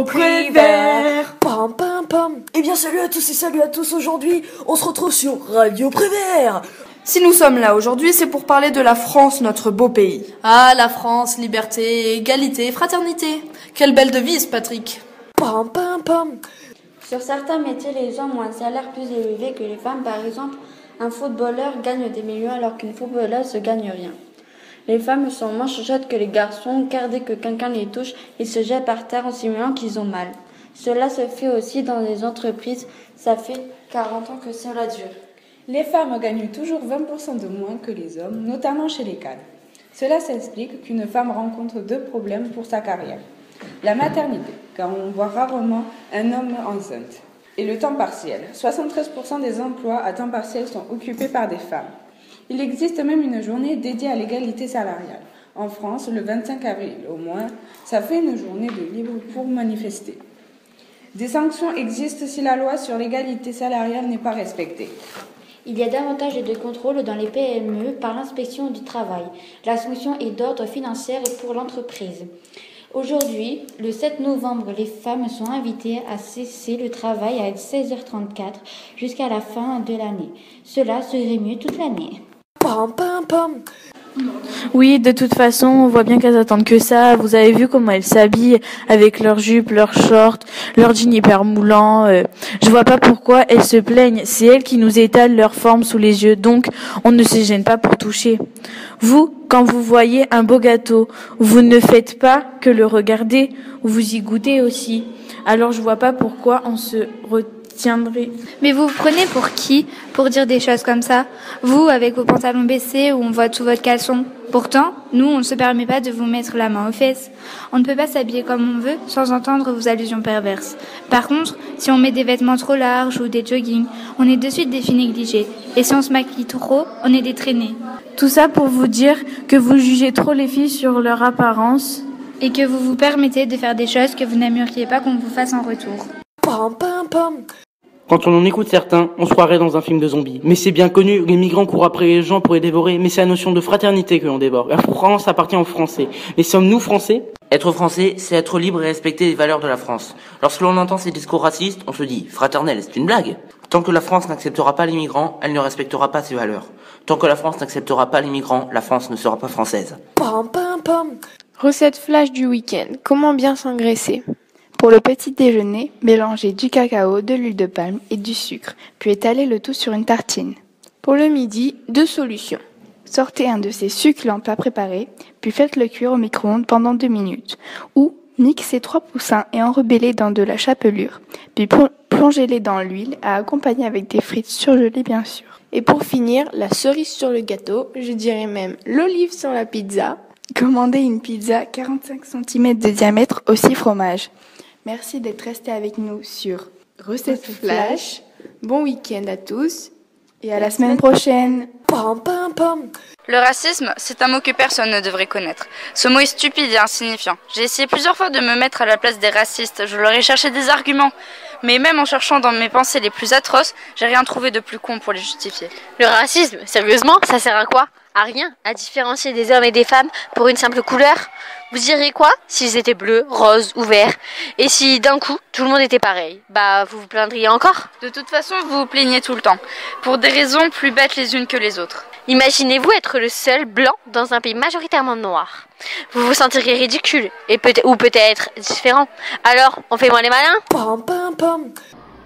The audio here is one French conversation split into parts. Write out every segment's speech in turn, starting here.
Prévert. Pam pam pam. Eh bien salut à tous et salut à tous. Aujourd'hui on se retrouve sur Radio Prévert. Si nous sommes là aujourd'hui, c'est pour parler de la France, notre beau pays. Ah, la France, liberté, égalité, fraternité. Quelle belle devise, Patrick. Pam pam pam. Sur certains métiers, les hommes ont un salaire plus élevé que les femmes. Par exemple, un footballeur gagne des millions alors qu'une footballeuse ne gagne rien. Les femmes sont moins chuchotes que les garçons, car dès que quelqu'un les touche, ils se jettent par terre en simulant qu'ils ont mal. Cela se fait aussi dans les entreprises. Ça fait 40 ans que cela dure. Les femmes gagnent toujours 20% de moins que les hommes, notamment chez les cadres. Cela s'explique qu'une femme rencontre deux problèmes pour sa carrière. La maternité, car on voit rarement un homme enceinte, et le temps partiel. 73% des emplois à temps partiel sont occupés par des femmes. Il existe même une journée dédiée à l'égalité salariale. En France, le 25 avril au moins, ça fait une journée de libre pour manifester. Des sanctions existent si la loi sur l'égalité salariale n'est pas respectée. Il y a davantage de contrôles dans les PME par l'inspection du travail. La sanction est d'ordre financier pour l'entreprise. Aujourd'hui, le 7 novembre, les femmes sont invitées à cesser le travail à 16h34 jusqu'à la fin de l'année. Cela serait mieux toute l'année. Pam pam pam. Oui, de toute façon, on voit bien qu'elles attendent que ça. Vous avez vu comment elles s'habillent avec leurs jupes, leurs shorts, leurs jeans hyper moulants. Je vois pas pourquoi elles se plaignent. C'est elles qui nous étalent leur forme sous les yeux, donc on ne se gêne pas pour toucher. Vous, quand vous voyez un beau gâteau, vous ne faites pas que le regarder, vous y goûtez aussi. Alors je vois pas pourquoi on se retiendrait. Mais vous vous prenez pour qui pour dire des choses comme ça? Vous, avec vos pantalons baissés où on voit tout votre caleçon. Pourtant, nous, on ne se permet pas de vous mettre la main aux fesses. On ne peut pas s'habiller comme on veut sans entendre vos allusions perverses. Par contre, si on met des vêtements trop larges ou des joggings, on est de suite des filles négligées. Et si on se maquille trop, on est des traînées. Tout ça pour vous dire que vous jugez trop les filles sur leur apparence. Et que vous vous permettez de faire des choses que vous n'aimeriez pas qu'on vous fasse en retour. Pam pam pam. Quand on en écoute certains, on se croirait dans un film de zombies. Mais c'est bien connu, les migrants courent après les gens pour les dévorer, mais c'est la notion de fraternité que l'on dévore. La France appartient aux Français. Mais sommes-nous Français? Être français, c'est être libre et respecter les valeurs de la France. Lorsque l'on entend ces discours racistes, on se dit « fraternel, c'est une blague ». Tant que la France n'acceptera pas les migrants, elle ne respectera pas ses valeurs. Tant que la France n'acceptera pas les migrants, la France ne sera pas française. Pam pam pam. Recette flash du week-end. Comment bien s'engraisser? Pour le petit déjeuner, mélangez du cacao, de l'huile de palme et du sucre, puis étalez le tout sur une tartine. Pour le midi, 2 solutions. Sortez un de ces succulents plats préparés, puis faites-le cuire au micro-ondes pendant 2 minutes. Ou mixez 3 poussins et enrobez-les dans de la chapelure, puis plongez-les dans l'huile à accompagner avec des frites surgelées bien sûr. Et pour finir, la cerise sur le gâteau, je dirais même l'olive sur la pizza. Commandez une pizza 45 cm de diamètre au 6 fromages. Merci d'être resté avec nous sur Recette Flash. Bon week-end à tous et à la semaine prochaine. Pam pam pam. Le racisme, c'est un mot que personne ne devrait connaître. Ce mot est stupide et insignifiant. J'ai essayé plusieurs fois de me mettre à la place des racistes. Je leur ai cherché des arguments. Mais même en cherchant dans mes pensées les plus atroces, j'ai rien trouvé de plus con pour les justifier. Le racisme, sérieusement, ça sert à quoi? À rien, à différencier des hommes et des femmes pour une simple couleur. Vous diriez quoi s'ils étaient bleus, roses ou verts? Et si d'un coup, tout le monde était pareil? Bah, vous vous plaindriez encore? De toute façon, vous vous plaignez tout le temps, pour des raisons plus bêtes les unes que les autres. Imaginez-vous être le seul blanc dans un pays majoritairement noir. Vous vous sentiriez ridicule, et peut-être différent. Alors, on fait moins les malins? Pam pam pam.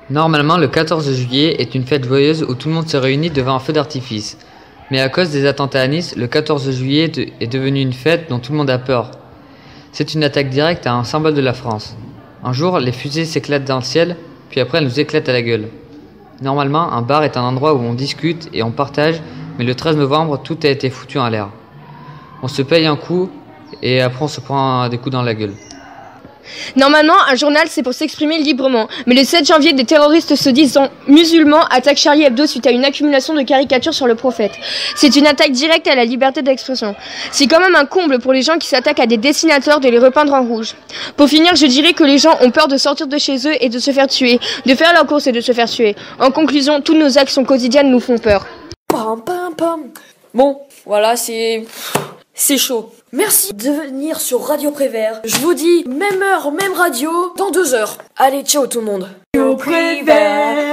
Normalement, le 14 juillet est une fête joyeuse où tout le monde se réunit devant un feu d'artifice. Mais à cause des attentats à Nice, le 14 juillet est devenu une fête dont tout le monde a peur. C'est une attaque directe à un symbole de la France. Un jour, les fusées s'éclatent dans le ciel, puis après elles nous éclatent à la gueule. Normalement, un bar est un endroit où on discute et on partage, mais le 13 novembre, tout a été foutu en l'air. On se paye un coup, et après on se prend des coups dans la gueule. Normalement, un journal, c'est pour s'exprimer librement. Mais le 7 janvier, des terroristes se disant musulmans attaquent Charlie Hebdo suite à une accumulation de caricatures sur le prophète. C'est une attaque directe à la liberté d'expression. C'est quand même un comble pour les gens qui s'attaquent à des dessinateurs de les repeindre en rouge. Pour finir, je dirais que les gens ont peur de sortir de chez eux et de se faire tuer, de faire leurs courses et de se faire tuer. En conclusion, toutes nos actions quotidiennes nous font peur. Pam pam pam. Bon, voilà, c'est chaud. Merci de venir sur Radio Prévert. Je vous dis, même heure, même radio, dans 2 heures. Allez, ciao tout le monde. Radio Prévert.